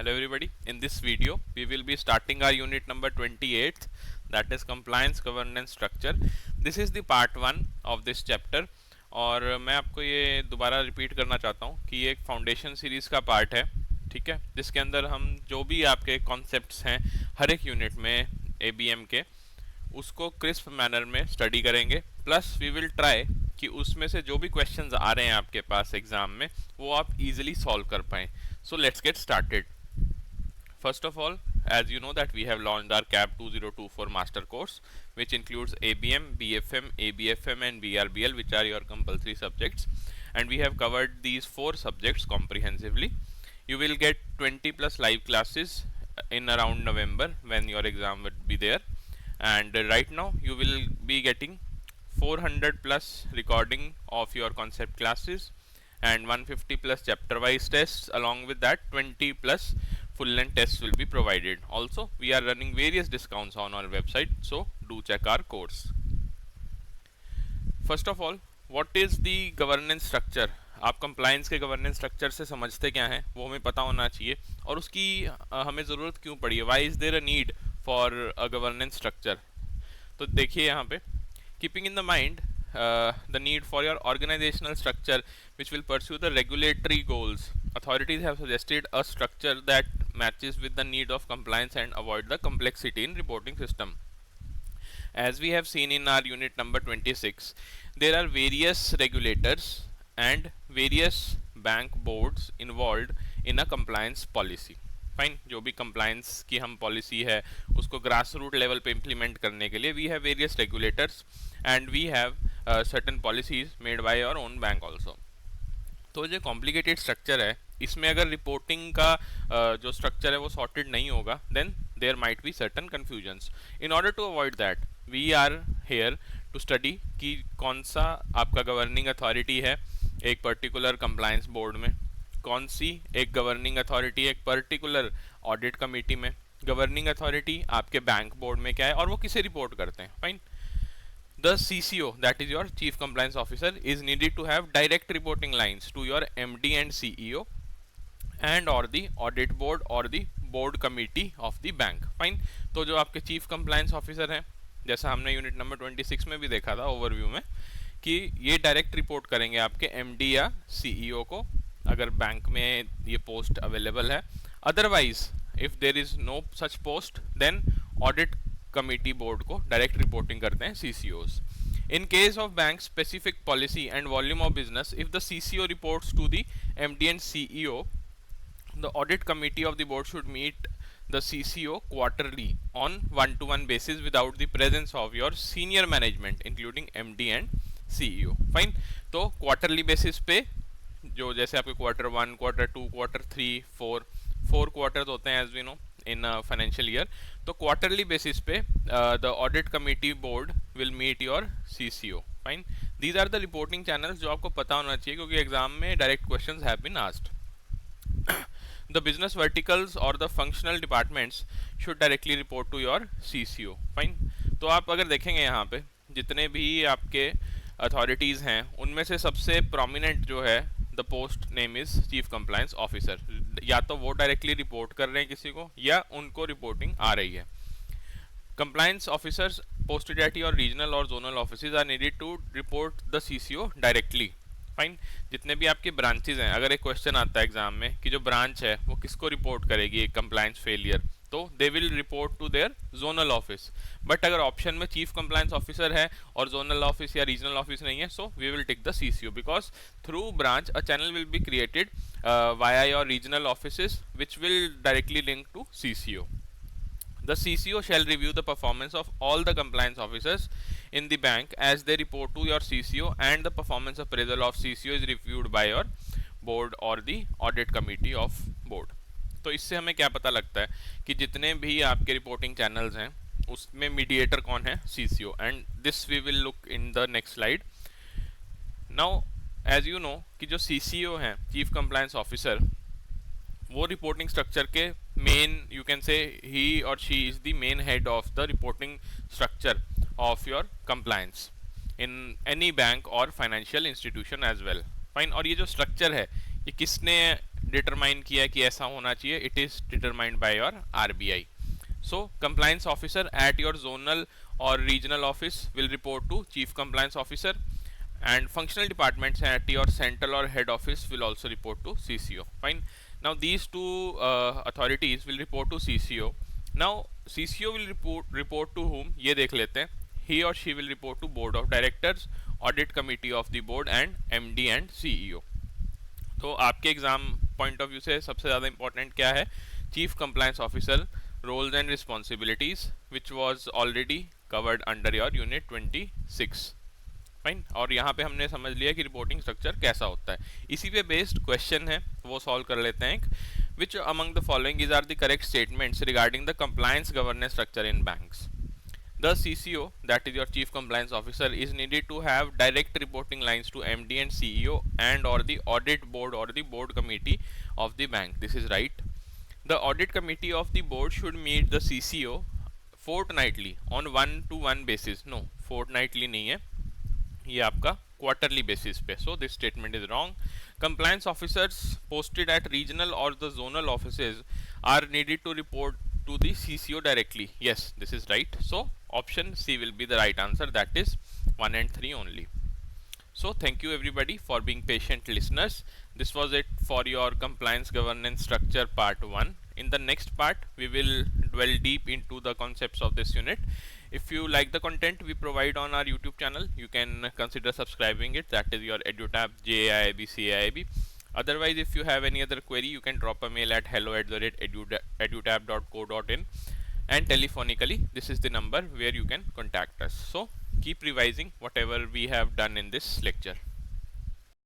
Hello everybody. In this video, we will be starting our unit number 28, that is compliance governance structure. This is the part 1 of this chapter. और मैं आपको ये दोबारा repeat करना चाहता हूँ कि ये एक फाउंडेशन सीरीज का पार्ट है, ठीक है, जिसके अंदर हम जो भी आपके कॉन्सेप्ट्स हैं हर एक यूनिट में ABM के उसको क्रिस्प मैनर में स्टडी करेंगे, प्लस वी विल ट्राई कि उसमें से जो भी क्वेश्चंस आ रहे हैं आपके पास एग्जाम में वो आप इजीली सॉल्व कर पाएँ. So let's get started. First of all, as you know that we have launched our CAP 2024 master course, which includes ABM, BFM, ABFM and BRBL, which are your compulsory subjects, and we have covered these 4 subjects comprehensively. You will get 20 plus live classes in around November when your exam would be there, and right now you will be getting 400 plus recording of your concept classes and 150 plus chapter wise tests. Along with that, 20 plus full length tests will be provided. Also, we are running various discounts on our website, so do check our course. First of all, what is the governance structure? आप compliance के governance structure से समझते क्या हैं वो हमें पता होना चाहिए, और उसकी हमें ज़रूरत क्यों पड़ी है. Why is there a need for a governance structure. तो देखिए यहाँ पे, keeping in the mind the need for your organizational structure which will pursue the regulatory goals, authorities have suggested a structure that matches with the need of compliance and avoid the complexity in reporting system. As we have seen in our unit number 26, there are various regulators and various bank boards involved in a compliance policy. Fine, जो भी compliance की हम policy है उसको grass root level पे implement करने के लिए we have various regulators and we have certain policies made by our own bank also. तो जो कॉम्प्लिकेटेड स्ट्रक्चर है इसमें अगर रिपोर्टिंग का जो स्ट्रक्चर है वो सॉर्टेड नहीं होगा then there might be certain confusions. In order to avoid that we are here to study कि कौन सा आपका गवर्निंग अथॉरिटी है एक पर्टिकुलर कंप्लायंस बोर्ड में, कौन सी एक गवर्निंग अथॉरिटी एक पर्टिकुलर ऑडिट कमेटी में, गवर्निंग अथॉरिटी आपके बैंक बोर्ड में क्या है और वो किसे रिपोर्ट करते हैं. Fine. The CCO, that is your Chief Compliance Officer, is needed to have direct reporting lines to your MD and CEO and or the audit board or the board committee of the bank. Fine. तो जो आपके Chief Compliance Officer हैं, जैसा हमने unit number 26 में भी देखा था ओवरव्यू में, कि ये डायरेक्ट रिपोर्ट करेंगे आपके MD या CEO को अगर बैंक में ये पोस्ट अवेलेबल है. Otherwise if there is no such post then audit committee board को डायरेक्ट रिपोर्टिंग करते हैं CCOs. In case of bank specific policy and volume of business, if the CCO reports to the MD and CEO, the audit committee of the board should meet the CCO quarterly on one-to-one basis without the presence of your senior management including MD and CEO. Fine. तो quarterly basis पे जो जैसे आपके Q1, Q2, Q3, 4 quarters होते हैं as we know in financial year. तो quarterly basis पे the audit committee board will meet your CCO. Fine. These are the reporting channels जो आपको पता होना चाहिए क्योंकि एग्जाम में direct questions have been asked. The business verticals or the functional departments should directly report to your CCO. Fine. तो आप अगर देखेंगे यहाँ पे जितने भी आपके अथॉरिटीज़ हैं उनमें से सबसे प्रोमिनेंट जो है the post name is chief compliance officer. या तो वो डायरेक्टली रिपोर्ट कर रहे हैं किसी को या उनको रिपोर्टिंग आ रही है. Compliance officers posted at your regional और zonal offices are needed to report the CCO directly. Fine. जितने भी आपके ब्रांचेज हैं, अगर एक क्वेश्चन आता है एग्जाम में कि जो ब्रांच है वो किसको रिपोर्ट करेगी एक कंप्लायंस फेलियर, तो they will report to their zonal office. But अगर ऑप्शन में चीफ कंप्लायंस ऑफिसर है और जोनल ऑफिस या रीजनल ऑफिस नहीं है, so we will take the CCO because through branch a channel will be created via your regional offices which will directly link to CCO. The CCO shall review the performance of all the compliance officers in the bank as they report to your CCO, and the performance appraisal of CCO is reviewed by your board or the audit committee of board. तो इससे हमें क्या पता लगता है कि जितने भी आपके रिपोर्टिंग चैनल्स हैं उसमें मीडिएटर कौन है CCO, and this we will look in the next slide. Now as you know कि जो CCO हैं चीफ कंप्लायंस ऑफिसर, वो रिपोर्टिंग स्ट्रक्चर के main, you can say he or she is the main head of the reporting structure of your compliance in any bank और financial institution as well. Fine. और ये जो structure है ये किसने determine किया कि ऐसा होना चाहिए? It is determined by your RBI. So compliance officer at your zonal or regional office will report to chief compliance officer, and functional departments at your central or head office will also report to CCO. Fine. Now these two authorities will report to CCO. Now CCO will report to whom? ये देख लेते हैं. He or she will report to board of directors, audit committee of the board, and MD and CEO. तो आपके exam point of view से सबसे ज़्यादा important क्या है? Chief compliance officer roles and responsibilities which was already covered under your unit 26. Fine. और यहाँ पे हमने समझ लिया कि रिपोर्टिंग स्ट्रक्चर कैसा होता है. इसी पे बेस्ड क्वेश्चन है, वो सॉल्व कर लेते हैं. Which among the following is are the correct statements regarding the compliance governance structure in banks? The CCO, that is your Chief Compliance Officer, is needed to have direct reporting lines to MD and CEO and or the audit board or the board committee of the bank. This is right. The audit committee of the board should meet the CCO fortnightly on 1-to-1 basis. No, fortnightly नहीं है, ये आपका quarterly basis पे. So this statement is wrong. Compliance officers posted at regional or the zonal offices are needed to report to the CCO directly. Yes, this is right. So option C will be the right answer. That is 1 and 3 only. So thank you everybody for being patient listeners. This was it for your compliance governance structure part 1. In the next part we will dwell deep into the concepts of this unit. If you like the content we provide on our YouTube channel, you can consider subscribing it. That is your EduTab JAIB CAIB. Otherwise, if you have any other query, you can drop a mail at hello@edutab.co.in, and telephonically this is the number where you can contact us. So keep revising whatever we have done in this lecture.